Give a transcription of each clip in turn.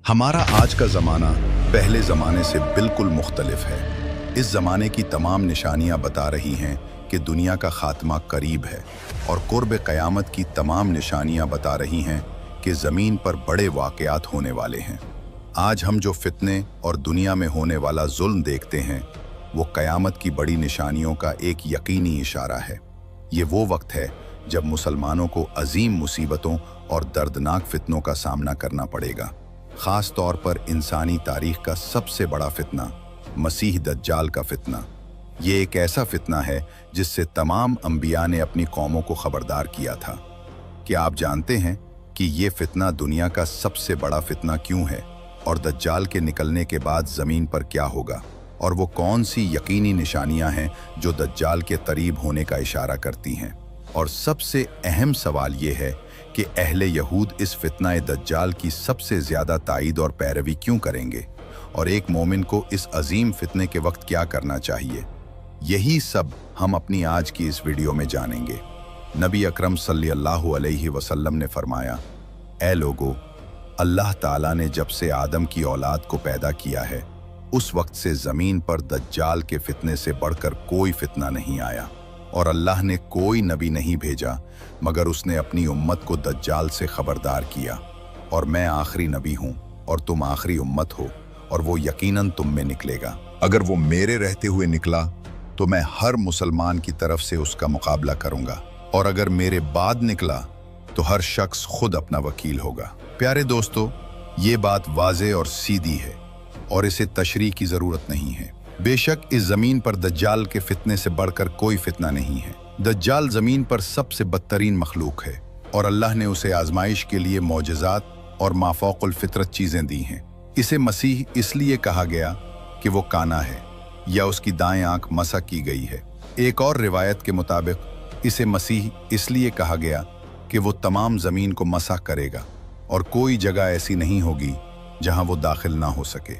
हमारा आज का ज़माना पहले ज़माने से बिल्कुल मुख्तलिफ है। इस ज़माने की तमाम निशानियां बता रही हैं कि दुनिया का खात्मा करीब है और कुर्ब क़यामत की तमाम निशानियां बता रही हैं कि ज़मीन पर बड़े वाक़यात होने वाले हैं। आज हम जो फितने और दुनिया में होने वाला जुल्म देखते हैं वो क़यामत की बड़ी निशानियों का एक यकीनी इशारा है। ये वो वक्त है जब मुसलमानों को अजीम मुसीबतों और दर्दनाक फितनों का सामना करना पड़ेगा। ख़ास तौर पर इंसानी तारीख़ का सबसे बड़ा फितना मसीह दज्जाल का फितना। ये एक ऐसा फितना है जिससे तमाम अंबिया ने अपनी कौमों को ख़बरदार किया था। क्या आप जानते हैं कि ये फितना दुनिया का सबसे बड़ा फितना क्यों है और दज्जाल के निकलने के बाद ज़मीन पर क्या होगा, और वो कौन सी यकीनी निशानियां हैं जो दज्जाल के करीब होने का इशारा करती हैं? और सबसे अहम सवाल ये है कि अहले यहूद इस फितना दज्जाल की सबसे ज़्यादा ताईद और पैरवी क्यों करेंगे, और एक मोमिन को इस अजीम फितने के वक्त क्या करना चाहिए? यही सब हम अपनी आज की इस वीडियो में जानेंगे। नबी अकरम सल्लल्लाहु अलैहि वसल्लम ने फरमाया, ऐ लोगो, अल्लाह ताला ने जब से आदम की औलाद को पैदा किया है उस वक्त से ज़मीन पर दज्जाल के फितने से बढ़कर कोई फितना नहीं आया, और अल्लाह ने कोई नबी नहीं भेजा मगर उसने अपनी उम्मत को दज्जाल से खबरदार किया। और मैं आखिरी नबी हूँ और तुम आखिरी उम्मत हो, और वो यकीनन तुम में निकलेगा। अगर वो मेरे रहते हुए निकला तो मैं हर मुसलमान की तरफ से उसका मुकाबला करूँगा, और अगर मेरे बाद निकला तो हर शख्स खुद अपना वकील होगा। प्यारे दोस्तों, ये बात वाज़े और सीधी है और इसे तशरीह की ज़रूरत नहीं है। बेशक इस ज़मीन पर दज्जाल के फितने से बढ़कर कोई फितना नहीं है। दज्जाल ज़मीन पर सबसे बदतरीन मखलूक है और अल्लाह ने उसे आजमाइश के लिए मौजज़ात और माफ़ौक़ुल फ़ितरत चीज़ें दी हैं। इसे मसीह इसलिए कहा गया कि वो काना है या उसकी दाएं आंख मसा की गई है। एक और रिवायत के मुताबिक इसे मसीह इसलिए कहा गया कि वो तमाम ज़मीन को मसा करेगा और कोई जगह ऐसी नहीं होगी जहाँ वो दाखिल ना हो सके,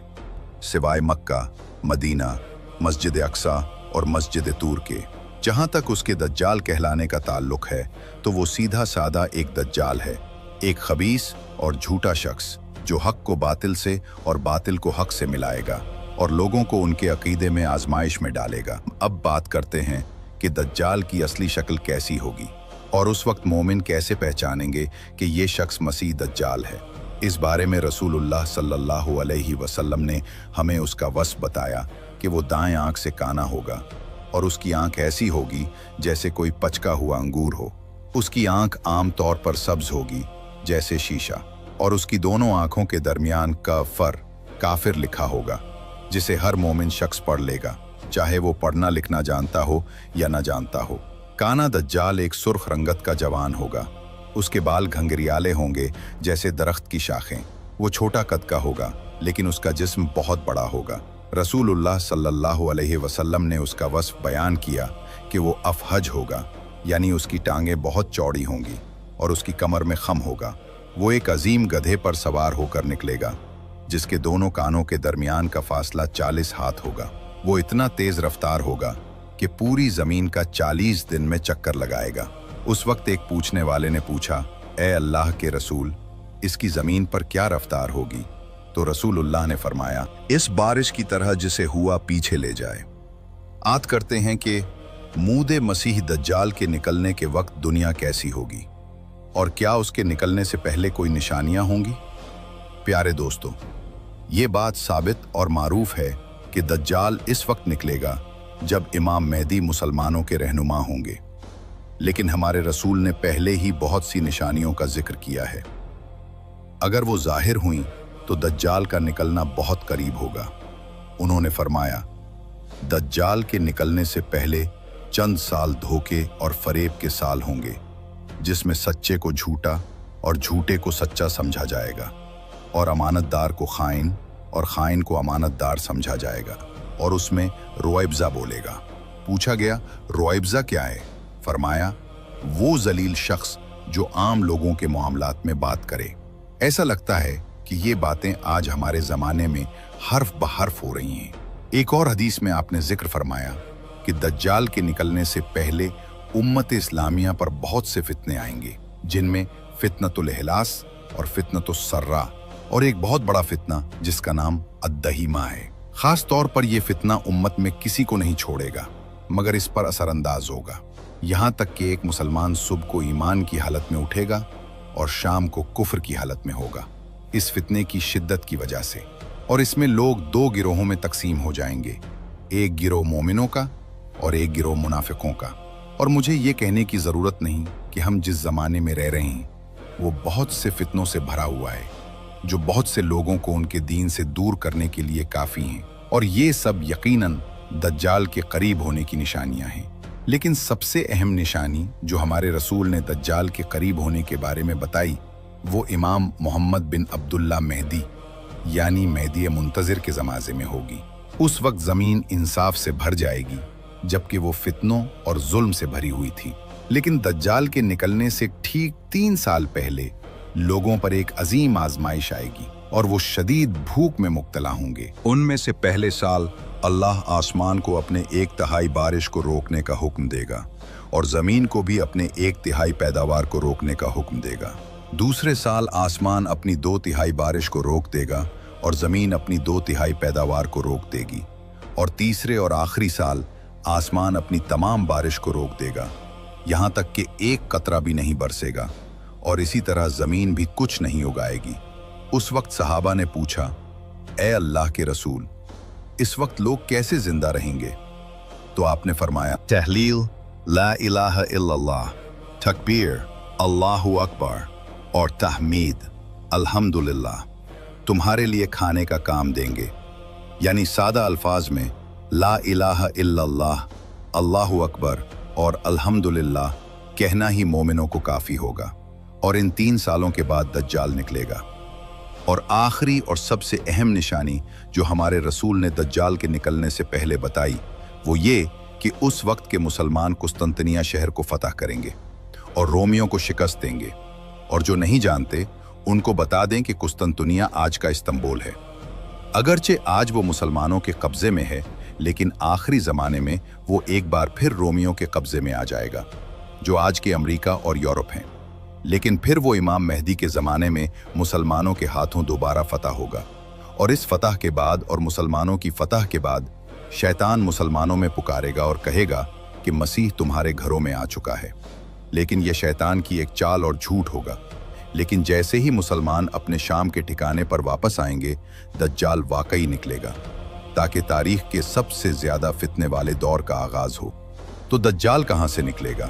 सिवाय मक्का, मदीना, मस्जिद अक्सा और मस्जिद तूर के। जहाँ तक उसके दज्जाल कहलाने का ताल्लुक है तो वो सीधा साधा एक दज्जाल है, एक खबीस और झूठा शख्स जो हक को बातिल से और बातिल को हक से मिलाएगा और लोगों को उनके अकीदे में आजमाइश में डालेगा। अब बात करते हैं कि दज्जाल की असली शक्ल कैसी होगी और उस वक्त मोमिन कैसे पहचानेंगे कि ये शख्स मसीह दज्जाल है। इस बारे में रसूलुल्लाह सल्लल्लाहु अलैहि वसल्लम ने हमें उसका वस्फ बताया कि वो दाएं आंख से काना होगा और उसकी आंख ऐसी होगी जैसे कोई पचका हुआ अंगूर हो। उसकी आंख आम तौर पर सब्ज होगी जैसे शीशा, और उसकी दोनों आंखों के दरमियान का फर काफिर लिखा होगा जिसे हर मोमिन शख्स पढ़ लेगा, चाहे वो पढ़ना लिखना जानता हो या न जानता हो। काना दज्जाल एक सुर्ख रंगत का जवान होगा। उसके बाल घंघरियाले होंगे जैसे दरख्त की शाखें। वो छोटा कद का होगा लेकिन उसका जिस्म बहुत बड़ा होगा। रसूलुल्लाह सल्लल्लाहु अलैहि वसल्लम ने उसका वस्फ बयान किया कि वो अफहज होगा, यानी उसकी टांगें बहुत चौड़ी होंगी और उसकी कमर में खम होगा। वो एक अजीम गधे पर सवार होकर निकलेगा जिसके दोनों कानों के दरमियान का फासला 40 हाथ होगा। वो इतना तेज रफ्तार होगा कि पूरी ज़मीन का 40 दिन में चक्कर लगाएगा। उस वक्त एक पूछने वाले ने पूछा, ए अल्लाह के रसूल, इसकी ज़मीन पर क्या रफ्तार होगी? तो रसूलुल्लाह ने फरमाया, इस बारिश की तरह जिसे हुआ पीछे ले जाए। आत करते हैं कि मूदे मसीह दज्जाल के निकलने के वक्त दुनिया कैसी होगी और क्या उसके निकलने से पहले कोई निशानियां होंगी। प्यारे दोस्तों, ये बात साबित और मारूफ है कि दज्जाल इस वक्त निकलेगा जब इमाम मेहदी मुसलमानों के रहनुमा होंगे, लेकिन हमारे रसूल ने पहले ही बहुत सी निशानियों का जिक्र किया है। अगर वो जाहिर हुई तो दज्जाल का निकलना बहुत करीब होगा। उन्होंने फरमाया, दज्जाल के निकलने से पहले चंद साल धोखे और फरेब के साल होंगे जिसमें सच्चे को झूठा और झूठे को सच्चा समझा जाएगा और अमानतदार को खाइन और खाइन को अमानतदार समझा जाएगा, और उसमें रोइब्जा बोलेगा। पूछा गया, रोइब्जा क्या है? फरमाया, वो जलील शख्स जो आम लोगों के मामलात में बात करे। ऐसा लगता है कि ये बातें आज हमारे ज़माने में हर्फ बहर्फ हो रही हैं। एक और हदीस में आपने जिक्र फरमाया कि दज्जाल के निकलने से पहले उम्मत इस्लामिया पर बहुत से फितने आएंगे जिनमें फितनतुल इहलास और फितनतुस सर्रा और एक बहुत बड़ा फितना जिसका नाम अद्दहीमा है। खास तौर पर यह फितना उम्मत में किसी को नहीं छोड़ेगा मगर इस पर असरअंदाज होगा। यहाँ तक कि एक मुसलमान सुबह को ईमान की हालत में उठेगा और शाम को कुफ्र की हालत में होगा, इस फितने की शिद्दत की वजह से। और इसमें लोग दो गिरोहों में तकसीम हो जाएंगे, एक गिरोह मोमिनों का और एक गिरोह मुनाफिकों का। और मुझे ये कहने की ज़रूरत नहीं कि हम जिस ज़माने में रह रहे हैं वो बहुत से फितनों से भरा हुआ है, जो बहुत से लोगों को उनके दीन से दूर करने के लिए काफ़ी हैं। और ये सब यकीनन दज्जाल के करीब होने की निशानियां हैं। लेकिन सबसे अहम निशानी जो हमारे रसूल ने दज्जाल के करीब होने के बारे में बताई वो इमाम मोहम्मद बिन अब्दुल्ला मेहदी यानी मेहदी मुंतज़िर के ज़माने में होगी। उस वक्त ज़मीन इंसाफ से भर जाएगी जबकि वो फितनों और जुल्म से भरी हुई थी। लेकिन दज्जाल के निकलने से ठीक 3 साल पहले लोगों पर एक अजीम आजमाइश आएगी और वो शदीद भूख में मुब्तला होंगे। उनमें से पहले साल अल्लाह आसमान को अपने 1/3 बारिश को रोकने का हुक्म देगा और ज़मीन को भी अपने 1/3 पैदावार को रोकने का हुक्म देगा। दूसरे साल आसमान अपनी 2/3 बारिश को रोक देगा और ज़मीन अपनी 2/3 पैदावार को रोक देगी। और तीसरे और आखिरी साल आसमान अपनी तमाम बारिश को रोक देगा, यहाँ तक कि एक कतरा भी नहीं बरसेगा और इसी तरह ज़मीन भी कुछ नहीं उगाएगी। उस वक्त सहाबा ने पूछा, ए अल्लाह के रसूल, इस वक्त लोग कैसे जिंदा रहेंगे? तो आपने फरमाया, तहलील, ला इलाहा इल्लल्लाह, तकबीर, अल्लाहु अकबर और तहमीद, अल्हम्दुलिल्लाह तुम्हारे लिए खाने का काम देंगे। यानी सादा अल्फाज में ला इलाहा इल्लल्लाह, अल्लाहु अकबर और अल्हम्दुलिल्लाह कहना ही मोमिनों को काफ़ी होगा। और इन 3 सालों के बाद दज्जाल निकलेगा। और आखिरी और सबसे अहम निशानी जो हमारे रसूल ने दज्जाल के निकलने से पहले बताई वो ये कि उस वक्त के मुसलमान कुस्तंतनिया शहर को फतह करेंगे और रोमियों को शिकस्त देंगे। और जो नहीं जानते उनको बता दें कि कुस्तंतनिया आज का इस्तांबुल है। अगरचे आज वो मुसलमानों के कब्जे में है, लेकिन आखिरी ज़माने में वो एक बार फिर रोमियों के कब्जे में आ जाएगा, जो आज के अमेरिका और यूरोप हैं। लेकिन फिर वो इमाम मेहदी के ज़माने में मुसलमानों के हाथों दोबारा फतह होगा। और इस फतह के बाद और मुसलमानों की फतह के बाद शैतान मुसलमानों में पुकारेगा और कहेगा कि मसीह तुम्हारे घरों में आ चुका है। लेकिन यह शैतान की एक चाल और झूठ होगा। लेकिन जैसे ही मुसलमान अपने शाम के ठिकाने पर वापस आएंगे, दज्जाल वाकई निकलेगा ताकि तारीख के सबसे ज़्यादा फितने वाले दौर का आगाज़ हो। तो दज्जाल कहाँ से निकलेगा?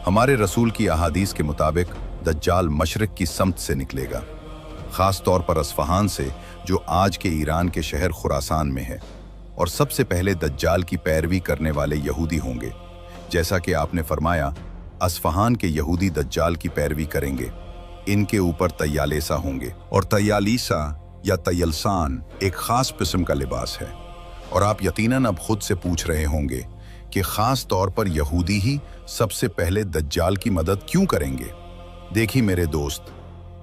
हमारे रसूल की अहादीस के मुताबिक दज्जाल मशरिक की समत से निकलेगा, ख़ास तौर पर अस्फहान से, जो आज के ईरान के शहर खुरासान में है। और सबसे पहले दज्जाल की पैरवी करने वाले यहूदी होंगे। जैसा कि आपने फरमाया, अस्फहान के यहूदी दज्जाल की पैरवी करेंगे। इनके ऊपर तैयालेसा होंगे। और तैयालीसा या तयलसान एक ख़ास किस्म का लिबास है। और आप यकीनन अब खुद से पूछ रहे होंगे कि ख़ास तौर पर यहूदी ही सबसे पहले दज्जाल की मदद क्यों करेंगे? देखिए मेरे दोस्त,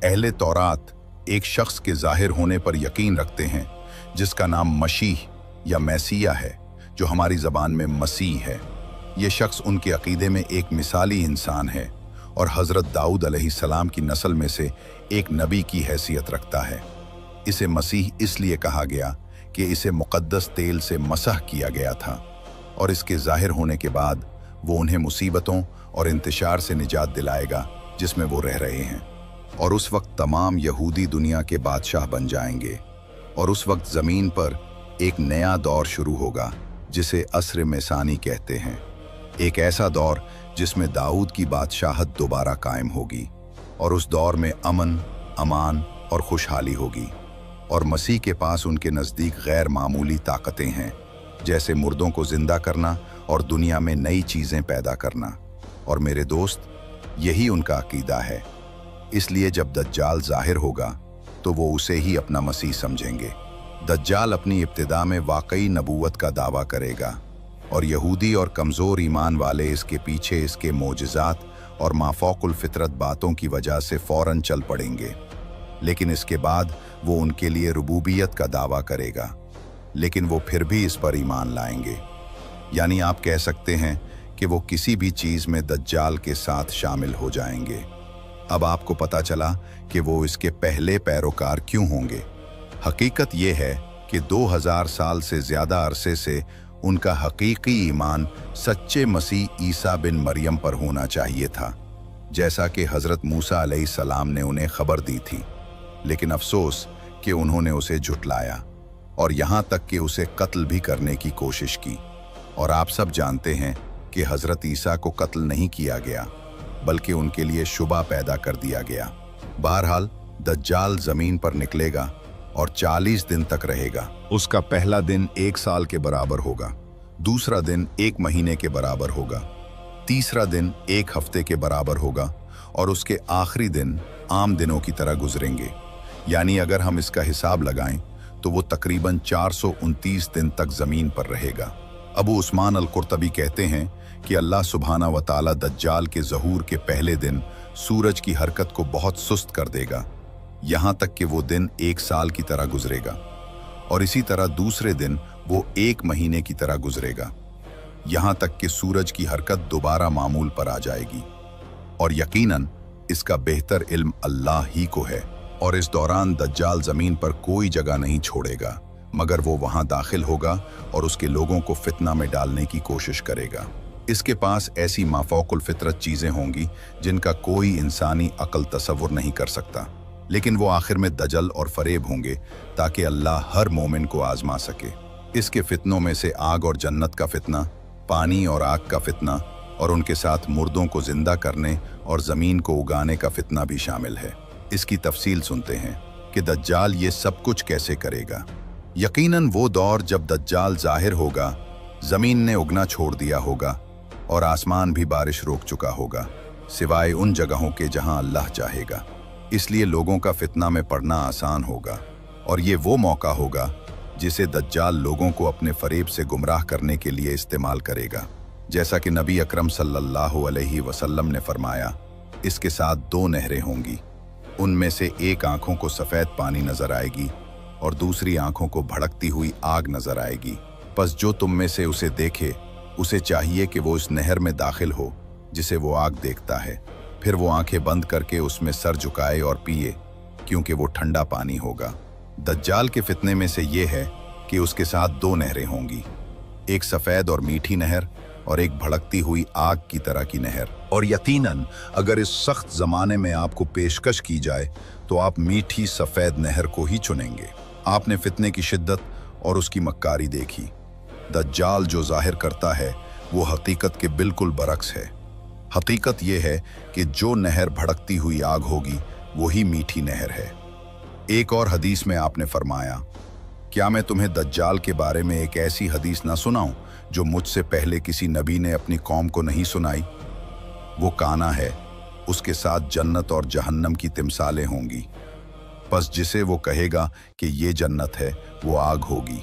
अहले तौरात एक शख्स के ज़ाहिर होने पर यकीन रखते हैं जिसका नाम मसीह या मैसिया है, जो हमारी ज़बान में मसीह है। ये शख्स उनके अकीदे में एक मिसाली इंसान है और हज़रत दाऊद अलैहिस्सलाम की नस्ल में से एक नबी की हैसियत रखता है। इसे मसीह इसलिए कहा गया कि इसे मुक़द्दस तेल से मसह किया गया था और इसके ज़ाहिर होने के बाद वो उन्हें मुसीबतों और इंतशार से निजात दिलाएगा जिसमें वो रह रहे हैं। और उस वक्त तमाम यहूदी दुनिया के बादशाह बन जाएंगे और उस वक्त ज़मीन पर एक नया दौर शुरू होगा जिसे असर मेसानी कहते हैं। एक ऐसा दौर जिसमें दाऊद की बादशाहत दोबारा कायम होगी और उस दौर में अमन, अमान और खुशहाली होगी। और मसीह के पास उनके नज़दीक गैर मामूली ताकतें हैं, जैसे मुर्दों को ज़िंदा करना और दुनिया में नई चीज़ें पैदा करना। और मेरे दोस्त, यही उनका अकीदा है। इसलिए जब दज्जाल ज़ाहिर होगा तो वो उसे ही अपना मसीह समझेंगे। दज्जाल अपनी इब्तिदा में वाकई नबूवत का दावा करेगा और यहूदी और कमज़ोर ईमान वाले इसके पीछे इसके मोजज़ात और माफ़ौकुल फ़ितरत बातों की वजह से फ़ौरन चल पड़ेंगे। लेकिन इसके बाद वो उनके लिए रुबूबियत का दावा करेगा, लेकिन वो फिर भी इस पर ईमान लाएंगे। यानी आप कह सकते हैं कि वो किसी भी चीज़ में दज्जाल के साथ शामिल हो जाएंगे। अब आपको पता चला कि वो इसके पहले पैरोकार क्यों होंगे। हकीकत ये है कि 2000 साल से ज़्यादा अरसे से उनका हकीकी ईमान सच्चे मसीह ईसा बिन मरियम पर होना चाहिए था, जैसा कि हज़रत मूसा अलैहिस्सलाम ने उन्हें खबर दी थी। लेकिन अफसोस कि उन्होंने उसे झुटलाया और यहाँ तक कि उसे कत्ल भी करने की कोशिश की। और आप सब जानते हैं कि हज़रत ईसा को कत्ल नहीं किया गया, बल्कि उनके लिए शुबा पैदा कर दिया गया। बहरहाल दज्जाल ज़मीन पर निकलेगा और 40 दिन तक रहेगा। उसका पहला दिन 1 साल के बराबर होगा, दूसरा दिन 1 महीने के बराबर होगा, तीसरा दिन 1 हफ्ते के बराबर होगा और उसके आखिरी दिन आम दिनों की तरह गुजरेंगे। यानी अगर हम इसका हिसाब लगाएं तो वो तकरीबन 429 दिन तक ज़मीन पर रहेगा। अबू उस्मान अल-कुर्तबी कहते हैं कि अल्लाह सुब्हाना व ताला दज्जाल के ज़हूर के पहले दिन सूरज की हरकत को बहुत सुस्त कर देगा, यहाँ तक कि वो दिन 1 साल की तरह गुजरेगा, और इसी तरह दूसरे दिन वो 1 महीने की तरह गुजरेगा, यहाँ तक कि सूरज की हरकत दोबारा मामूल पर आ जाएगी। और यकीनन इसका बेहतर इल्म अल्लाह ही को है। और इस दौरान दज्जाल ज़मीन पर कोई जगह नहीं छोड़ेगा, मगर वो वहाँ दाखिल होगा और उसके लोगों को फितना में डालने की कोशिश करेगा। इसके पास ऐसी माफौकुल फितरत चीज़ें होंगी जिनका कोई इंसानी अक्ल तसव्वुर नहीं कर सकता, लेकिन वो आखिर में दजल और फरेब होंगे ताकि अल्लाह हर मोमिन को आजमा सके। इसके फितनों में से आग और जन्नत का फितना, पानी और आग का फितना, और उनके साथ मुर्दों को जिंदा करने और ज़मीन को उगाने का फितना भी शामिल है। इसकी तफसील सुनते हैं कि दज्जाल ये सब कुछ कैसे करेगा। यकीनन वो दौर जब दज्जाल जाहिर होगा, ज़मीन ने उगना छोड़ दिया होगा और आसमान भी बारिश रोक चुका होगा, सिवाय उन जगहों के जहां अल्लाह चाहेगा। इसलिए लोगों का फितना में पड़ना आसान होगा, और ये वो मौका होगा जिसे दज्जाल लोगों को अपने फरेब से गुमराह करने के लिए इस्तेमाल करेगा। जैसा कि नबी अकरम सल्लल्लाहु अलैहि वसल्लम ने फरमाया, इसके साथ 2 नहरें होंगी, उनमें से एक आंखों को सफ़ेद पानी नजर आएगी और दूसरी आंखों को भड़कती हुई आग नजर आएगी। बस जो तुम में से उसे देखे, उसे चाहिए कि वो इस नहर में दाखिल हो जिसे वो आग देखता है, फिर वो आंखें बंद करके उसमें सर झुकाए और पिए, क्योंकि वो ठंडा पानी होगा। दज्जाल के फितने में से ये है कि उसके साथ 2 नहरें होंगी, एक सफ़ेद और मीठी नहर और एक भड़कती हुई आग की तरह की नहर। और यकीनन अगर इस सख्त ज़माने में आपको पेशकश की जाए तो आप मीठी सफ़ेद नहर को ही चुनेंगे। आपने फितने की शिद्दत और उसकी मक्कारी देखी। दज्जाल जो जाहिर करता है वो हकीकत के बिल्कुल बरक्स है। हकीकत ये है कि जो नहर भड़कती हुई आग होगी वही मीठी नहर है। एक और हदीस में आपने फरमाया, क्या मैं तुम्हें दज्जाल के बारे में एक ऐसी हदीस ना सुनाऊं जो मुझसे पहले किसी नबी ने अपनी कौम को नहीं सुनाई? वो काना है, उसके साथ जन्नत और जहन्नम की तिमसालें होंगी। बस जिसे वो कहेगा कि ये जन्नत है वो आग होगी।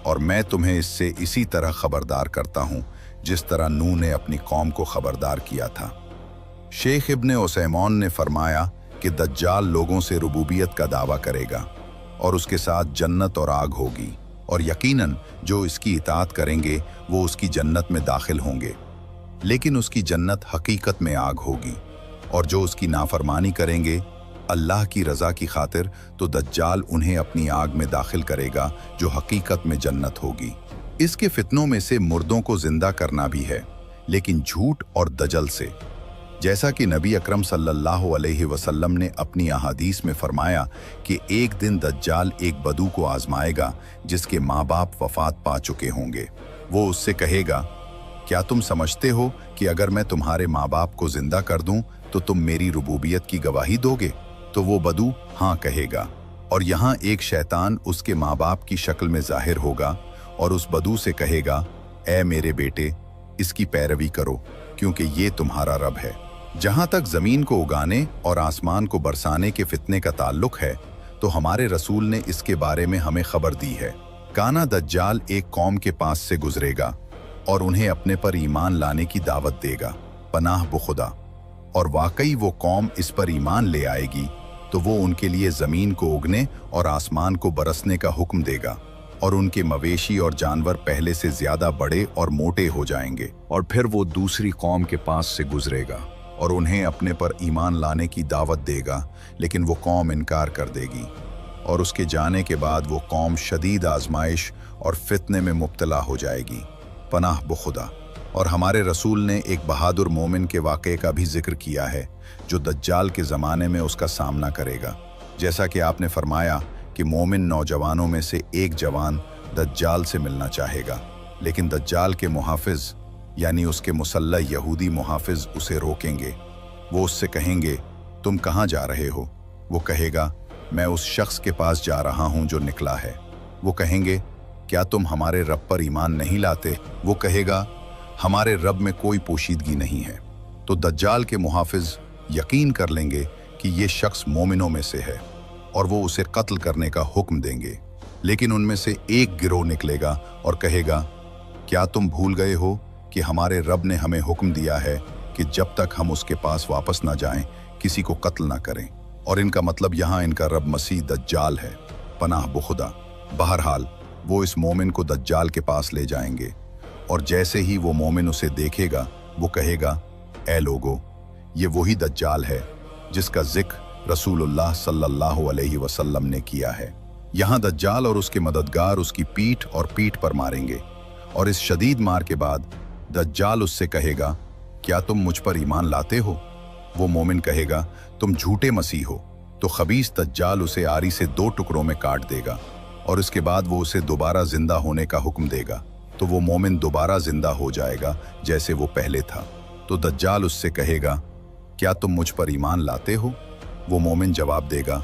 और मैं तुम्हें इससे इसी तरह खबरदार करता हूँ जिस तरह नूह ने अपनी कौम को खबरदार किया था। शेख इब्ने उसैमोन ने फरमाया कि दज्जाल लोगों से रुबूबियत का दावा करेगा और उसके साथ जन्नत और आग होगी, और यकीनन जो इसकी इताअत करेंगे वो उसकी जन्नत में दाखिल होंगे, लेकिन उसकी जन्नत हकीकत में आग होगी। और जो उसकी नाफरमानी करेंगे अल्लाह की रज़ा की खातिर, तो दज्जाल उन्हें अपनी आग में दाखिल करेगा जो हकीकत में जन्नत होगी। इसके फितनों में से मुर्दों को जिंदा करना भी है, लेकिन झूठ और दजल से। जैसा कि नबी अकरम सल्लल्लाहु अलैहि वसल्लम ने अपनी अहादीस में फरमाया कि एक दिन दज्जाल एक बदू को आजमाएगा जिसके माँ बाप वफात पा चुके होंगे। वो उससे कहेगा, क्या तुम समझते हो कि अगर मैं तुम्हारे माँ बाप को जिंदा कर दूं तो तुम मेरी रुबूबियत की गवाही दोगे? तो वो बदू हाँ कहेगा, और यहाँ एक शैतान उसके माँ बाप की शक्ल में जाहिर होगा और उस बदू से कहेगा, ऐ मेरे बेटे, इसकी पैरवी करो क्योंकि ये तुम्हारा रब है। जहाँ तक ज़मीन को उगाने और आसमान को बरसाने के फितने का ताल्लुक है, तो हमारे रसूल ने इसके बारे में हमें खबर दी है। काना दज्जाल एक कौम के पास से गुजरेगा और उन्हें अपने पर ईमान लाने की दावत देगा, पनाह बुखुदा, और वाकई वो कौम इस पर ईमान ले आएगी तो वो उनके लिए ज़मीन को उगने और आसमान को बरसने का हुक्म देगा, और उनके मवेशी और जानवर पहले से ज़्यादा बड़े और मोटे हो जाएंगे। और फिर वो दूसरी कौम के पास से गुजरेगा और उन्हें अपने पर ईमान लाने की दावत देगा, लेकिन वो कौम इनकार कर देगी और उसके जाने के बाद वो कौम शदीद आजमाइश और फितने में मुब्तला हो जाएगी। पनाह बखुदा। और हमारे रसूल ने एक बहादुर मोमिन के वाक़े का भी जिक्र किया है जो दज्जाल के ज़माने में उसका सामना करेगा। जैसा कि आपने फरमाया कि मोमिन नौजवानों में से एक जवान दज्जाल से मिलना चाहेगा, लेकिन दज्जाल के मुहाफिज यानी उसके मुसल्लह यहूदी मुहाफिज उसे रोकेंगे। वो उससे कहेंगे, तुम कहाँ जा रहे हो? वो कहेगा, मैं उस शख्स के पास जा रहा हूँ जो निकला है। वो कहेंगे, क्या तुम हमारे रब पर ईमान नहीं लाते? वो कहेगा, हमारे रब में कोई पोशीदगी नहीं है। तो दज्जाल के मुहाफिज यकीन कर लेंगे कि ये शख्स मोमिनों में से है और वो उसे कत्ल करने का हुक्म देंगे। लेकिन उनमें से एक गिरोह निकलेगा और कहेगा, क्या तुम भूल गए हो कि हमारे रब ने हमें हुक्म दिया है कि जब तक हम उसके पास वापस ना जाएं किसी को कत्ल ना करें। और इनका मतलब यहाँ इनका रब मसीह दज्जाल है। पनाह बखुदा। बहरहाल वो इस मोमिन को दज्जाल के पास ले जाएंगे और जैसे ही वो मोमिन उसे देखेगा वो कहेगा, ए लोगो, ये वही दज्जाल है जिसका जिक्र रसूलुल्लाह सल्लल्लाहु अलैहि वसल्लम ने किया है। यहाँ दज्जाल और उसके मददगार उसकी पीठ और पीठ पर मारेंगे और इस शदीद मार के बाद दज्जाल उससे कहेगा, क्या तुम मुझ पर ईमान लाते हो? वो मोमिन कहेगा, तुम झूठे मसीह हो। तो खबीस दज्जाल उसे आरी से 2 टुकड़ों में काट देगा और इसके बाद वो उसे दोबारा जिंदा होने का हुक्म देगा। तो वो मोमिन दोबारा जिंदा हो जाएगा जैसे वो पहले था। तो दज्जाल उससे कहेगा, क्या तुम मुझ पर ईमान लाते हो? वो मोमिन जवाब देगा,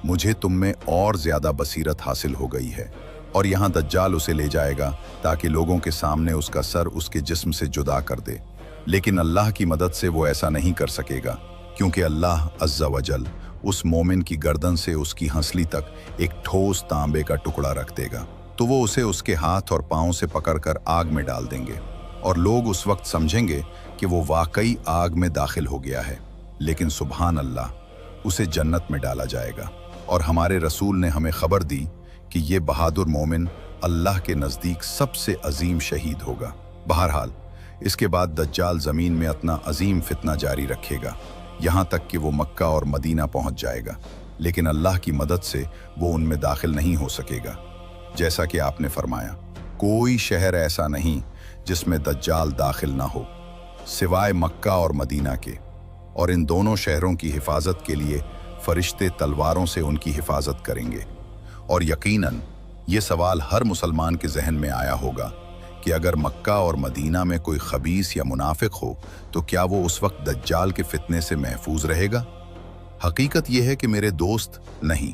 मुझे तुम में और ज्यादा बसीरत हासिल हो गई है। और यहाँ दज्जाल उसे ले जाएगा ताकि लोगों के सामने उसका सर उसके जिस्म से जुदा कर दे। लेकिन अल्लाह की मदद से वो ऐसा नहीं कर सकेगा, क्योंकि अल्लाह अज़्ज़ा वजल उस मोमिन की गर्दन से उसकी हंसली तक एक ठोस तांबे का टुकड़ा रख देगा। तो वो उसे उसके हाथ और पांव से पकड़कर आग में डाल देंगे और लोग उस वक्त समझेंगे कि वो वाकई आग में दाखिल हो गया है। लेकिन सुभान अल्लाह, उसे जन्नत में डाला जाएगा। और हमारे रसूल ने हमें खबर दी कि ये बहादुर मोमिन अल्लाह के नज़दीक सबसे अजीम शहीद होगा। बहरहाल इसके बाद दज्जाल ज़मीन में अपना अजीम फितना जारी रखेगा, यहाँ तक कि वो मक्का और मदीना पहुँच जाएगा। लेकिन अल्लाह की मदद से वो उनमें दाखिल नहीं हो सकेगा। जैसा कि आपने फरमाया, कोई शहर ऐसा नहीं जिसमें दज्जाल दाखिल ना हो सिवाय मक्का और मदीना के, और इन दोनों शहरों की हिफाजत के लिए फरिश्ते तलवारों से उनकी हिफाजत करेंगे। और यकीनन ये सवाल हर मुसलमान के जहन में आया होगा कि अगर मक्का और मदीना में कोई खबीस या मुनाफिक हो तो क्या वो उस वक्त दज्जाल के फितने से महफूज रहेगा? हकीकत यह है कि मेरे दोस्त, नहीं,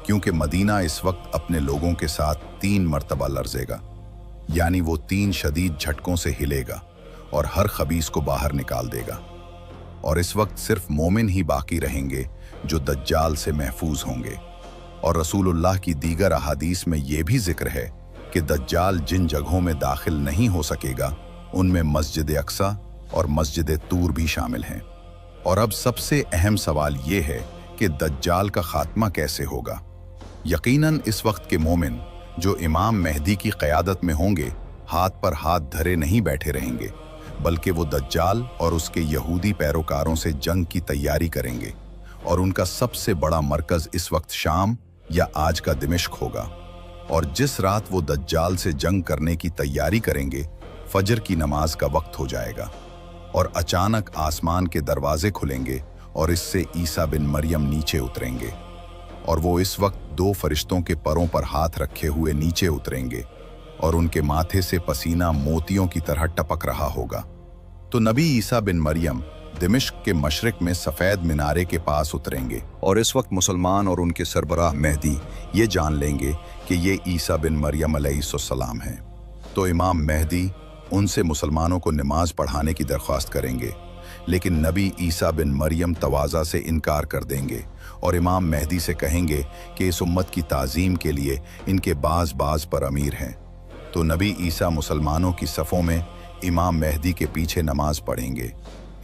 क्योंकि मदीना इस वक्त अपने लोगों के साथ 3 मरतबा लर्जेगा, यानी वो 3 शदीद झटकों से हिलेगा और हर खबीस को बाहर निकाल देगा। और इस वक्त सिर्फ मोमिन ही बाकी रहेंगे जो दज्जाल से महफूज होंगे। और रसूलुल्लाह की दीगर अहादीस में ये भी जिक्र है कि दज्जाल जिन जगहों में दाखिल नहीं हो सकेगा उनमें मस्जिद अक्सा और मस्जिद तूर भी शामिल हैं। और अब सबसे अहम सवाल ये है कि दज्जाल का खात्मा कैसे होगा। यकीनन इस वक्त के मोमिन जो इमाम मेहदी की क़यादत में होंगे हाथ पर हाथ धरे नहीं बैठे रहेंगे, बल्कि वो दज्जाल और उसके यहूदी पैरोकारों से जंग की तैयारी करेंगे। और उनका सबसे बड़ा मरकज़ इस वक्त शाम या आज का दिमिश्क होगा। और जिस रात वो दज्जाल से जंग करने की तैयारी करेंगे, फजर की नमाज का वक्त हो जाएगा और अचानक आसमान के दरवाजे खुलेंगे और इससे ईसा बिन मरियम नीचे उतरेंगे। और वो इस वक्त 2 फरिश्तों के परों पर हाथ रखे हुए नीचे उतरेंगे और उनके माथे से पसीना मोतियों की तरह टपक रहा होगा। तो नबी ईसा बिन मरियम दिमिश्क के मशरिक में सफ़ेद मीनारे के पास उतरेंगे और इस वक्त मुसलमान और उनके सरबराह मेहदी ये जान लेंगे कि ये ईसा बिन मरियम अलैहिस्सलाम हैं। तो इमाम मेहदी उनसे मुसलमानों को नमाज पढ़ाने की दरख्वास्त करेंगे, लेकिन नबी ईसा बिन मरियम तवाज़ा से इनकार कर देंगे और इमाम मेहदी से कहेंगे कि इस उम्मत की ताज़ीम के लिए इनके बाज़ पर अमीर हैं। तो नबी ईसा मुसलमानों की सफ़ों में इमाम मेहदी के पीछे नमाज पढ़ेंगे।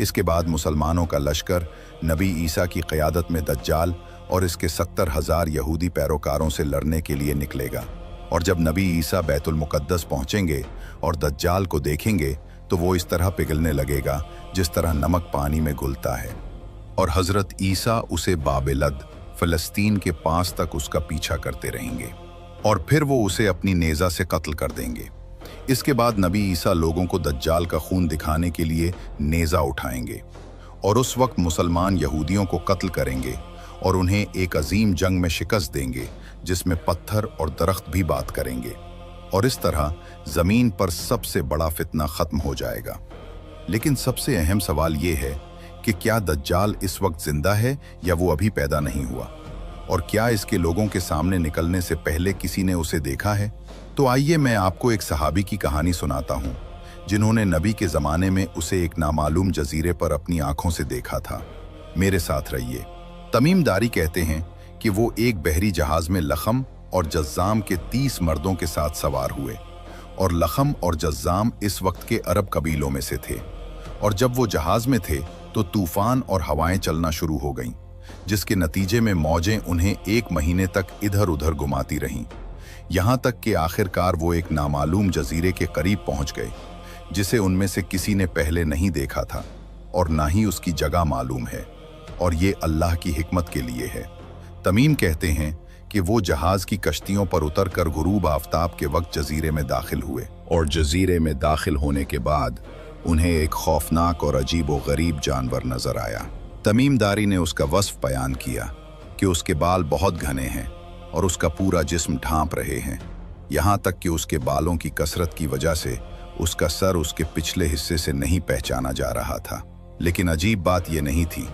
इसके बाद मुसलमानों का लश्कर नबी ईसा की क़यादत में दज्जाल और इसके 70,000 यहूदी पैरोकारों से लड़ने के लिए निकलेगा। और जब नबी ईसा बैतुल मुक़द्दस पहुँचेंगे और दज्जाल को देखेंगे तो वो इस तरह पिघलने लगेगा जिस तरह नमक पानी में घुलता है। और हजरत ईसा उसे बाबेलद फ़लस्तीन के पास तक उसका पीछा करते रहेंगे और फिर वो उसे अपनी नेज़ा से कत्ल कर देंगे। इसके बाद नबी ईसा लोगों को दज्जाल का खून दिखाने के लिए नेज़ा उठाएंगे और उस वक्त मुसलमान यहूदियों को कत्ल करेंगे और उन्हें एक अजीम जंग में शिकस्त देंगे जिसमें पत्थर और दरख्त भी बात करेंगे और इस तरह ज़मीन पर सबसे बड़ा फितना ख़त्म हो जाएगा। लेकिन सबसे अहम सवाल ये है कि क्या दज्जाल इस वक्त जिंदा है या वो अभी पैदा नहीं हुआ, और क्या इसके लोगों के सामने निकलने से पहले किसी ने उसे देखा है। तो आइए मैं आपको एक सहाबी की कहानी सुनाता हूँ जिन्होंने नबी के ज़माने में उसे एक नामालूम जजीरे पर अपनी आंखों से देखा था। मेरे साथ रहिए। तमीम दारी कहते हैं कि वो एक बहरी जहाज में लखम और जज्जाम के 30 मर्दों के साथ सवार हुए और लखम और जज्जाम इस वक्त के अरब कबीलों में से थे। और जब वो जहाज में थे तो तूफान और हवाएं चलना शुरू हो गईं, जिसके नतीजे में मौजें उन्हें 1 महीने तक इधर उधर घुमाती रहीं, यहाँ तक कि आखिरकार वो एक नामालूम जजीरे के करीब पहुँच गए जिसे उनमें से किसी ने पहले नहीं देखा था और ना ही उसकी जगह मालूम है, और ये अल्लाह की हिकमत के लिए है। तमीम कहते हैं कि वो जहाज की कश्तियों पर उतरकर गुरूब आफ्ताब के वक्त जजीरे में दाखिल हुए और जजीरे में दाखिल होने के बाद उन्हें एक खौफनाक और अजीब व गरीब जानवर नजर आया। तमीम दारी ने उसका वस्फ बयान किया कि उसके बाल बहुत घने हैं और उसका पूरा जिस्म ढांप रहे हैं, यहाँ तक कि उसके बालों की कसरत की वजह से उसका सर उसके पिछले हिस्से से नहीं पहचाना जा रहा था। लेकिन अजीब बात यह नहीं थी।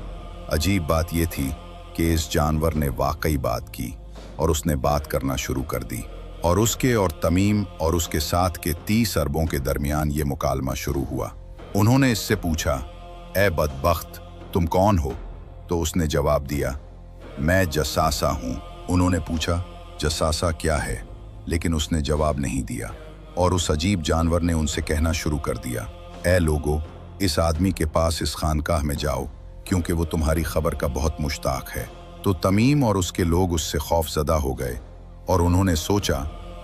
अजीब बात यह थी कि इस जानवर ने वाकई बात की और उसने बात करना शुरू कर दी और उसके और तमीम और उसके साथ के 30 अरबों के दरमियान ये मुकालमा शुरू हुआ। उन्होंने इससे पूछा, ए बदबख्त, तुम कौन हो? तो उसने जवाब दिया, मैं जसासा हूँ। उन्होंने पूछा, जसासा क्या है? लेकिन उसने जवाब नहीं दिया और उस अजीब जानवर ने उनसे कहना शुरू कर दिया, ए लोगो, इस आदमी के पास इस खानकाह में जाओ क्योंकि वो तुम्हारी खबर का बहुत मुश्ताक है। तो तमीम और उसके लोग उससे खौफजदा हो गए और उन्होंने सोचा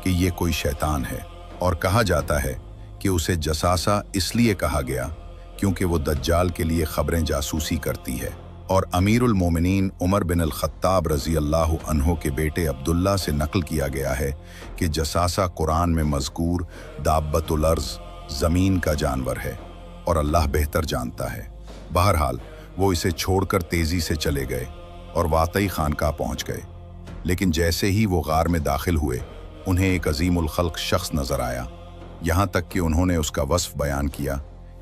कि ये कोई शैतान है, और कहा जाता है कि उसे जसासा इसलिए कहा गया क्योंकि वो दज्जाल के लिए खबरें जासूसी करती है। और अमीरुल मोमिनीन उमर बिन अल खत्ताब रजी अल्लाह अन्हो के बेटे अब्दुल्ला से नकल किया गया है कि जसासा कुरान में मज़कूर दाब्बतुल अर्ज़ ज़मीन का जानवर है और अल्लाह बेहतर जानता है। बहरहाल वो इसे छोड़कर तेज़ी से चले गए और वाकई खानकाह पहुँच गए। लेकिन जैसे ही वो गार में दाखिल हुए उन्हें एक अजीमुल खल्क शख्स नज़र आया, यहाँ तक कि उन्होंने उसका वस्फ बयान किया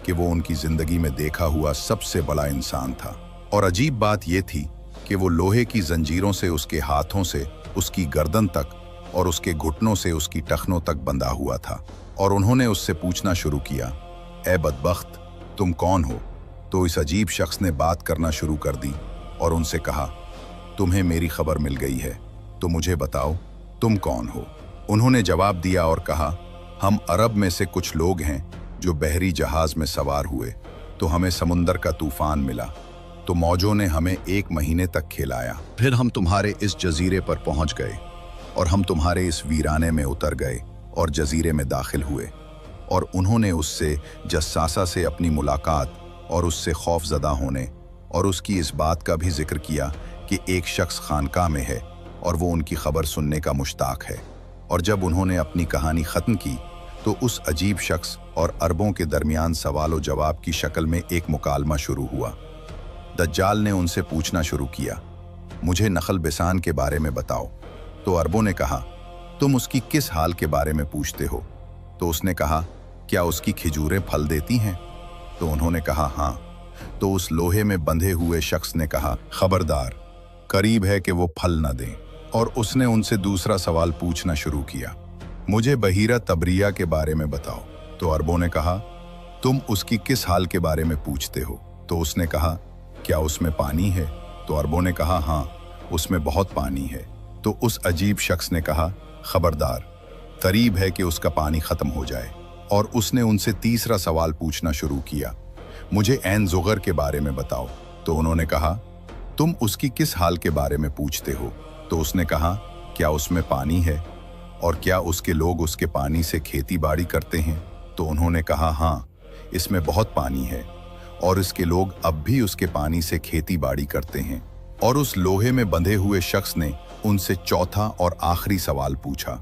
कि वो उनकी ज़िंदगी में देखा हुआ सबसे बड़ा इंसान था। और अजीब बात यह थी कि वो लोहे की जंजीरों से उसके हाथों से उसकी गर्दन तक और उसके घुटनों से उसकी टखनों तक बंधा हुआ था। और उन्होंने उससे पूछना शुरू किया, ए बदबख्त, तुम कौन हो? तो इस अजीब शख्स ने बात करना शुरू कर दी और उनसे कहा, तुम्हें मेरी खबर मिल गई है, तो मुझे बताओ तुम कौन हो? उन्होंने जवाब दिया और कहा, हम अरब में से कुछ लोग हैं जो बहरी जहाज में सवार हुए, तो हमें समुंदर का तूफान मिला, तो मौजों ने हमें 1 महीने तक खिलाया। फिर हम तुम्हारे इस जजीरे पर पहुंच गए और हम तुम्हारे इस वीराने में उतर गए और जजीरे में दाखिल हुए। और उन्होंने उससे जस्सासा से अपनी मुलाकात और उससे खौफजदा होने और उसकी इस बात का भी जिक्र किया कि एक शख्स खानकाह में है और वो उनकी खबर सुनने का मुश्ताक है। और जब उन्होंने अपनी कहानी ख़त्म की तो उस अजीब शख्स और अरबों के दरमियान सवाल व जवाब की शक्ल में एक मुकालमा शुरू हुआ। दज्जाल ने उनसे पूछना शुरू किया, मुझे नखल बिसान के बारे में बताओ। तो अरबों ने कहा, तुम उसकी किस हाल के बारे में पूछते हो? तो उसने कहा, क्या उसकी खिजूरें फल देती हैं? तो उन्होंने कहा, हाँ। तो उस लोहे में बंधे हुए शख्स ने कहा, खबरदार, करीब है कि वो फल न दें। और उसने उनसे दूसरा सवाल पूछना शुरू किया, मुझे बहीरा तबरिया के बारे में बताओ। तो अरबों ने कहा, तुम उसकी किस हाल के बारे में पूछते हो? तो उसने कहा, क्या उसमें पानी है? तो अरबों ने कहा, हाँ, उसमें बहुत पानी है। तो उस अजीब शख्स ने कहा, खबरदार, करीब है कि उसका पानी खत्म हो जाए। और उसने उनसे तीसरा सवाल पूछना शुरू किया, मुझे ऐन ज़ुगर के बारे में बताओ। तो उन्होंने कहा, तुम उसकी किस हाल के बारे में पूछते हो? तो उसने कहा, क्या उसमें पानी है और क्या उसके लोग उसके पानी से खेती बाड़ी करते हैं? तो उन्होंने कहा, हाँ, इसमें बहुत पानी है और इसके लोग अब भी उसके पानी से खेती बाड़ी करते हैं। और उस लोहे में बंधे हुए शख्स ने उनसे चौथा और आखिरी सवाल पूछा,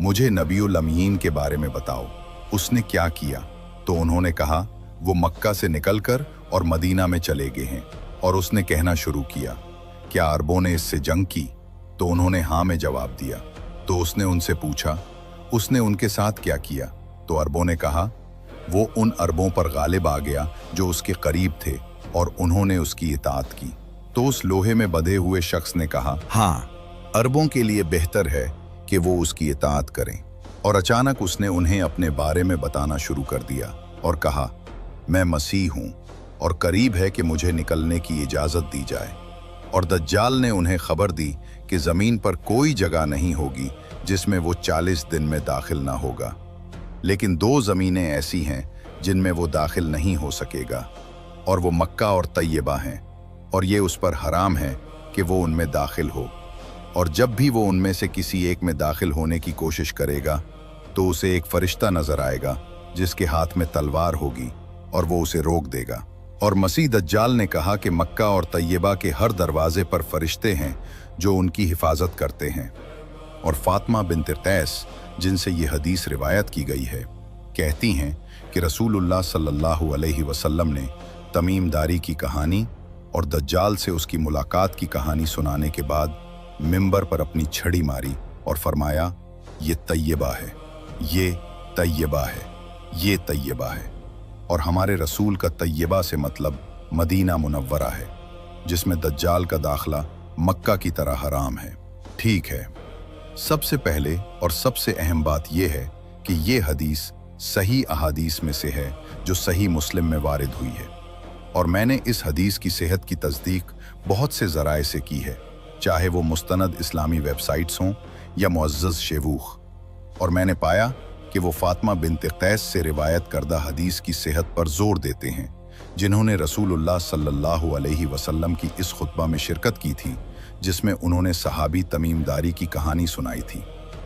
मुझे नबीउल अमीन के बारे में बताओ, उसने क्या किया? तो उन्होंने कहा, वो मक्का से निकलकर और मदीना में चले गए हैं। और उसने कहना शुरू किया, क्या अरबों ने इससे जंग की? तो उन्होंने हाँ में जवाब दिया। तो उसने उनसे पूछा, उसने उनके साथ क्या किया? तो अरबों ने कहा, वो उन अरबों पर गालिब आ गया जो उसके करीब थे और उन्होंने उसकी इताअत की। तो उस लोहे में बंधे हुए शख्स ने कहा, हाँ, अरबों के लिए बेहतर है कि वो उसकी इताअत करें। और अचानक उसने उन्हें अपने बारे में बताना शुरू कर दिया और कहा, मैं मसीह हूँ और करीब है कि मुझे निकलने की इजाज़त दी जाए। और दज्जाल ने उन्हें खबर दी कि ज़मीन पर कोई जगह नहीं होगी जिसमें वो 40 दिन में दाखिल ना होगा, लेकिन 2 ज़मीनें ऐसी हैं जिनमें वो दाखिल नहीं हो सकेगा, और वो मक्का और तैयबा हैं, और ये उस पर हराम है कि वो उनमें दाखिल हो। और जब भी वो उनमें से किसी एक में दाखिल होने की कोशिश करेगा तो उसे एक फरिश्ता नजर आएगा जिसके हाथ में तलवार होगी और वो उसे रोक देगा। और मसीह दज्जाल ने कहा कि मक्का और तैयबा के हर दरवाजे पर फरिश्ते हैं जो उनकी हिफाजत करते हैं। और फातिमा बिन्त कैस, जिनसे ये हदीस रिवायत की गई है, कहती हैं कि रसूलुल्लाह सल्लल्लाहु अलैहि वसल्लम ने तमीमदारी की कहानी और दज्जाल से उसकी मुलाकात की कहानी सुनाने के बाद मिंबर पर अपनी छड़ी मारी और फरमाया, ये तैयबा है, ये तैयबा है, ये तैयबा है। और हमारे रसूल का तैयबा से मतलब मदीना मुनव्वरा है, जिसमें दज्जाल का दाखला मक्का की तरह हराम है। ठीक है, सबसे पहले और सबसे अहम बात यह है कि ये हदीस सही अहादीस में से है जो सही मुस्लिम में वारिद हुई है, और मैंने इस हदीस की सेहत की तस्दीक बहुत से ज़राए से की है, चाहे वो मुस्तनद इस्लामी वेबसाइट्स हों या मुअज़्ज़ज़ शेवूख। और मैंने पाया कि वो फातिमा बिन्त कैस से रिवायत करदा हदीस की सेहत पर जोर देते हैं, जिन्होंने रसूलुल्लाह सल्लल्लाहु अलैहि वसल्लम की इस खुतबा में शिरकत की थी जिसमें उन्होंने सहाबी तमीमदारी की कहानी सुनाई थी।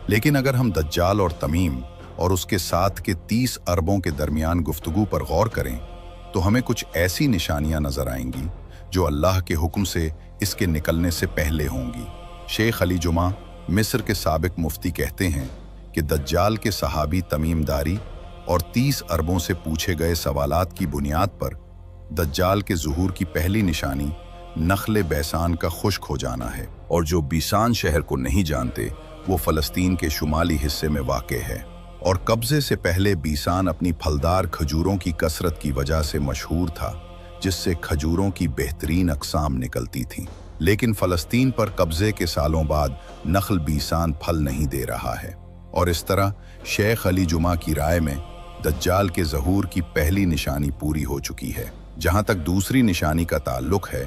लेकिन अगर हम दज्जाल और तमीम और उसके साथ के 30 अरबों के दरमियान गुफ्तगू पर गौर करें तो हमें कुछ ऐसी निशानियां नजर आएंगी जो अल्लाह के हुक्म से इसके निकलने से पहले होंगी। शेख अली जुमा मिस्र के साबिक मुफ्ती कहते हैं कि दज्जाल के सहाबी तमीमदारी और 30 अरबों से पूछे गए सवालात की बुनियाद पर दज्जाल के ज़ुहूर की पहली निशानी नखले बैसान का खुश्क हो जाना है। और जो बीसान शहर को नहीं जानते, वो फ़लस्तीन के शुमाली हिस्से में वाक़े है, और कब्ज़े से पहले बीसान अपनी फलदार खजूरों की कसरत की वजह से मशहूर था, जिससे खजूरों की बेहतरीन अक़साम निकलती थीं। लेकिन फ़लस्तीन पर कब्ज़े के सालों बाद नखल बीसान फल नहीं दे रहा है, और इस तरह शेख अली जुमा की राय में दज्जाल के ज़हूर की पहली निशानी पूरी हो चुकी है। जहाँ तक दूसरी निशानी का ताल्लुक़ है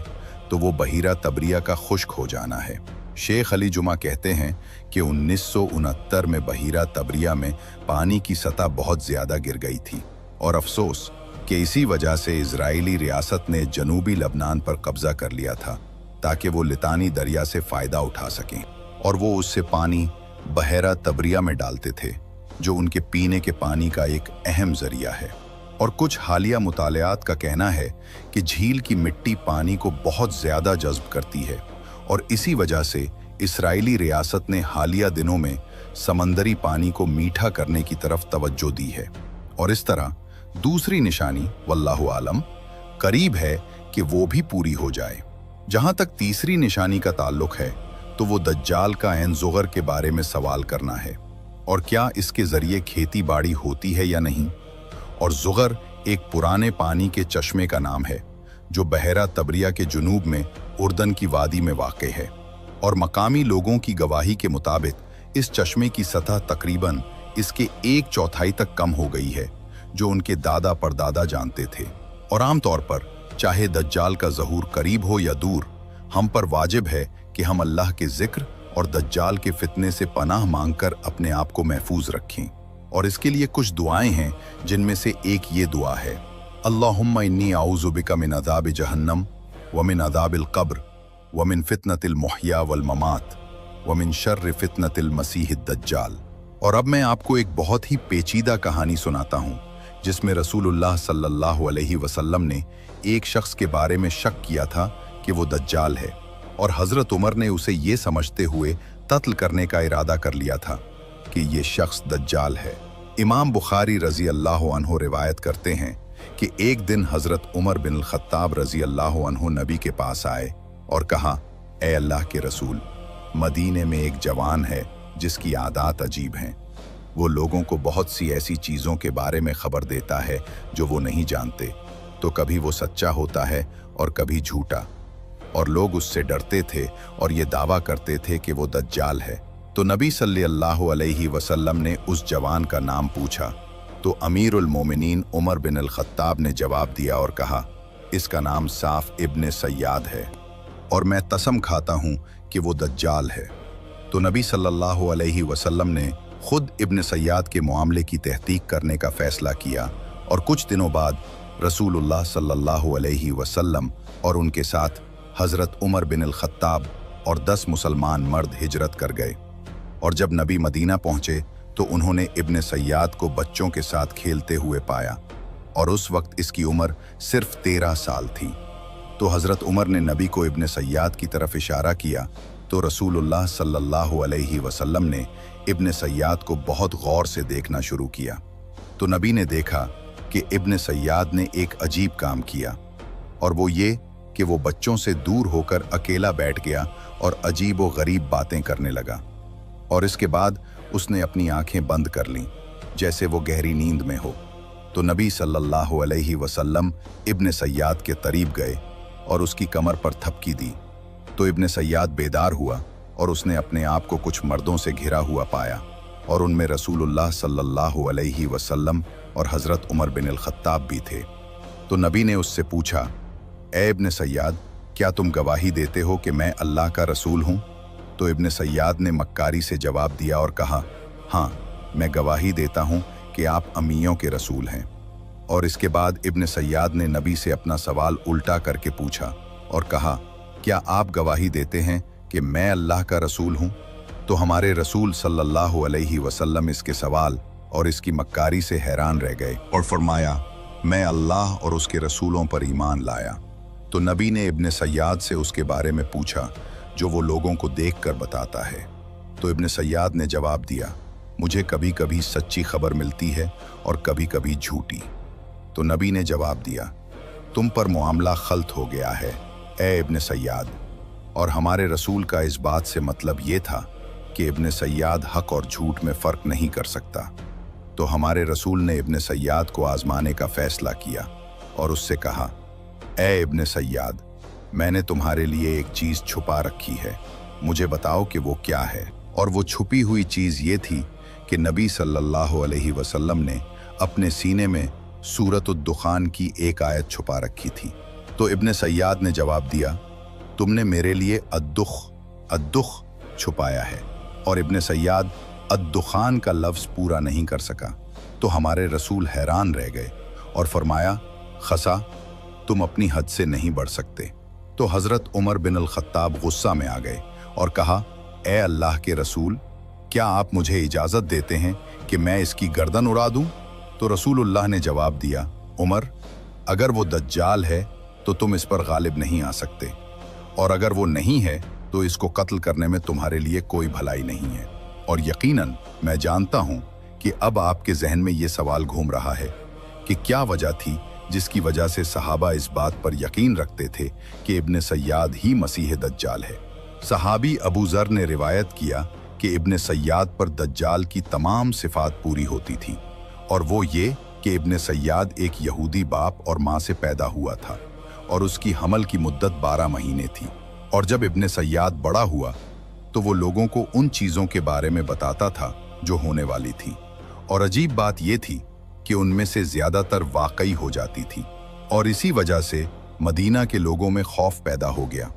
तो वो बहीरा तबरिया का खुश्क हो जाना है। शेख अली जुमा कहते हैं कि 1969 में बहीरा तबरिया में पानी की सतह बहुत ज़्यादा गिर गई थी, और अफसोस कि इसी वजह से इजराइली रियासत ने जनूबी लबनान पर कब्ज़ा कर लिया था ताकि वो लितानी दरिया से फ़ायदा उठा सकें, और वो उससे पानी बहरा तबरिया में डालते थे जो उनके पीने के पानी का एक अहम ज़रिया है। और कुछ हालिया मुतालियात का कहना है कि झील की मिट्टी पानी को बहुत ज़्यादा जज्ब करती है, और इसी वजह से इस्राइली रियासत ने हालिया दिनों में समंदरी पानी को मीठा करने की तरफ तवज्जो दी है। और इस तरह दूसरी निशानी वल्लाहु आलम करीब है कि वो भी पूरी हो जाए। जहाँ तक तीसरी निशानी का ताल्लुक़ है तो वो दज्जाल का ऐन ज़ुगर के बारे में सवाल करना है, और क्या इसके ज़रिए खेती बाड़ी होती है या नहीं। और ज़ुगर एक पुराने पानी के चश्मे का नाम है जो बहरा तबरिया के जुनूब में उर्दन की वादी में वाक़े है, और मकामी लोगों की गवाही के मुताबिक इस चश्मे की सतह तकरीबन इसके 1/4 तक कम हो गई है, जो उनके दादा परदादा जानते थे। और आमतौर पर चाहे दज्जाल का ज़हूर करीब हो या दूर, हम पर वाजिब है कि हम अल्लाह के ज़िक्र और दज्जाल के फितने से पनाह मांगकर अपने आप को महफूज रखें। और इसके लिए कुछ दुआएं हैं, जिनमें से एक ये दुआ है, अल्लाहुम्मा इन्नी आऊज़ु बिका मिन अज़ाबि जहन्नम व मिन अज़ाबिल क़ब्र व मिन फितनतिल मुहया वल ममात व मिन शर्रि फितनतिल मसीहिद दज्जाल। और अब मैं आपको एक बहुत ही पेचीदा कहानी सुनाता हूँ जिसमें रसूलुल्लाह सल्लल्लाहु अलैहि वसल्लम ने एक शख्स के बारे में शक किया था कि वो दज्जाल है, और हज़रत उमर ने उसे ये समझते हुए कत्ल करने का इरादा कर लिया था कि ये शख्स दज्जाल है। इमाम बुखारी रज़ी अल्लाह अन्हु रिवायत करते हैं कि एक दिन हज़रत उमर बिन ख़त्ताब रज़ी अल्लाह अन्हु नबी के पास आए और कहा, ए अल्लाह के रसूल, मदीने में एक जवान है जिसकी आदत अजीब हैं। वो लोगों को बहुत सी ऐसी चीज़ों के बारे में खबर देता है जो वो नहीं जानते, तो कभी वो सच्चा होता है और कभी झूठा, और लोग उससे डरते थे और ये दावा करते थे कि वो दज्जाल है। तो नबी सल्लल्लाहु अलैहि वसल्लम ने उस जवान का नाम पूछा, तो अमीरुल मोमिनीन उमर बिन अल-खत्ताब ने जवाब दिया और कहा, इसका नाम साफ इब्ने सय्याद है, और मैं कसम खाता हूँ कि वो दज्जाल है। तो नबी सल्लल्लाहु अलैहि वसल्लम ने खुद इब्ने सय्याद के मामले की तहकीक करने का फैसला किया, और कुछ दिनों बाद रसूलुल्लाह सल्लल्लाहु अलैहि वसल्लम और उनके साथ हज़रत उमर बिन अल-खत्ताब और 10 मुसलमान मर्द हिजरत कर गए। और जब नबी मदीना पहुंचे तो उन्होंने इब्ने सय्याद को बच्चों के साथ खेलते हुए पाया, और उस वक्त इसकी उम्र सिर्फ 13 साल थी। तो हज़रत उमर ने नबी को इब्ने सय्याद की तरफ इशारा किया, तो रसूलुल्लाह सल्लल्लाहु अलैहि वसल्लम ने इब्ने सय्याद को बहुत गौर से देखना शुरू किया। तो नबी ने देखा कि इब्ने सय्याद ने एक अजीब काम किया, और वो ये कि वो बच्चों से दूर होकर अकेला बैठ गया और अजीब व गरीब बातें करने लगा, और इसके बाद उसने अपनी आंखें बंद कर लीं जैसे वो गहरी नींद में हो। तो नबी सल्लल्लाहु अलैहि वसल्लम इब्ने सय्याद के करीब गए और उसकी कमर पर थपकी दी। तो इब्ने सय्याद बेदार हुआ और उसने अपने आप को कुछ मर्दों से घिरा हुआ पाया, और उनमें रसूलुल्लाह सल्लल्लाहु अलैहि वसल्लम और हज़रत उमर बिन अल-खत्ताब भी थे। तो नबी ने उससे पूछा, ए इब्ने सय्याद, क्या तुम गवाही देते हो कि मैं अल्लाह का रसूल हूँ? तो इब्ने सय्याद ने मक्कारी से जवाब दिया और कहा, हाँ, मैं गवाही देता हूँ कि आप अम्मियों के रसूल हैं। और इसके बाद इब्ने सय्याद ने नबी से अपना सवाल उल्टा करके पूछा और कहा, क्या आप गवाही देते हैं कि मैं अल्लाह का रसूल हूँ? तो हमारे रसूल सल्लल्लाहु अलैहि वसल्लम इसके सवाल और इसकी मक्कारी से हैरान रह गए और फरमाया, मैं अल्लाह और उसके रसूलों पर ईमान लाया। तो नबी ने इब्ने सय्याद से उसके बारे में पूछा जो वो लोगों को देखकर बताता है। तो इब्ने सय्याद ने जवाब दिया, मुझे कभी कभी सच्ची खबर मिलती है और कभी कभी झूठी। तो नबी ने जवाब दिया, तुम पर मामला खल्त हो गया है ए इब्ने सय्याद। और हमारे रसूल का इस बात से मतलब ये था कि इब्ने सय्याद हक और झूठ में फ़र्क नहीं कर सकता। तो हमारे रसूल ने इब्ने सय्याद को आजमाने का फैसला किया और उससे कहा, ए इब्ने सय्याद, मैंने तुम्हारे लिए एक चीज़ छुपा रखी है, मुझे बताओ कि वो क्या है। और वो छुपी हुई चीज़ ये थी कि नबी सल्लल्लाहु अलैहि वसल्लम ने अपने सीने में सूरत-उद-दुखान की एक आयत छुपा रखी थी। तो इब्ने सय्याद ने जवाब दिया, तुमने मेरे लिए अद्दुख छुपाया है। और इब्ने सय्याद अद्दुखान का लफ्ज़ पूरा नहीं कर सका। तो हमारे रसूल हैरान रह गए और फरमाया, खसा, तुम अपनी हद से नहीं बढ़ सकते। तो हज़रत उमर बिन अल-खत्ताब गुस्सा में आ गए और कहा, ए अल्लाह के रसूल, क्या आप मुझे इजाज़त देते हैं कि मैं इसकी गर्दन उड़ा दूं? तो रसूलुल्लाह ने जवाब दिया, उमर, अगर वो दज्जाल है तो तुम इस पर गालिब नहीं आ सकते, और अगर वो नहीं है तो इसको कत्ल करने में तुम्हारे लिए कोई भलाई नहीं है। और यकीनन मैं जानता हूँ कि अब आपके जहन में ये सवाल घूम रहा है कि क्या वजह थी जिसकी वजह से सहाबा इस बात पर यकीन रखते थे कि इब्ने सय्याद ही मसीह दज्जाल है। सहाबी अबू ज़र ने रिवायत किया कि इब्ने सय्याद पर दज्जाल की तमाम सिफात पूरी होती थी, और वो ये कि इब्ने सय्याद एक यहूदी बाप और माँ से पैदा हुआ था और उसकी हमल की मुद्दत 12 महीने थी। और जब इब्ने सय्याद बड़ा हुआ तो वो लोगों को उन चीज़ों के बारे में बताता था जो होने वाली थी, और अजीब बात ये थी कि उनमें से ज़्यादातर वाकई हो जाती थी, और इसी वजह से मदीना के लोगों में खौफ पैदा हो गया।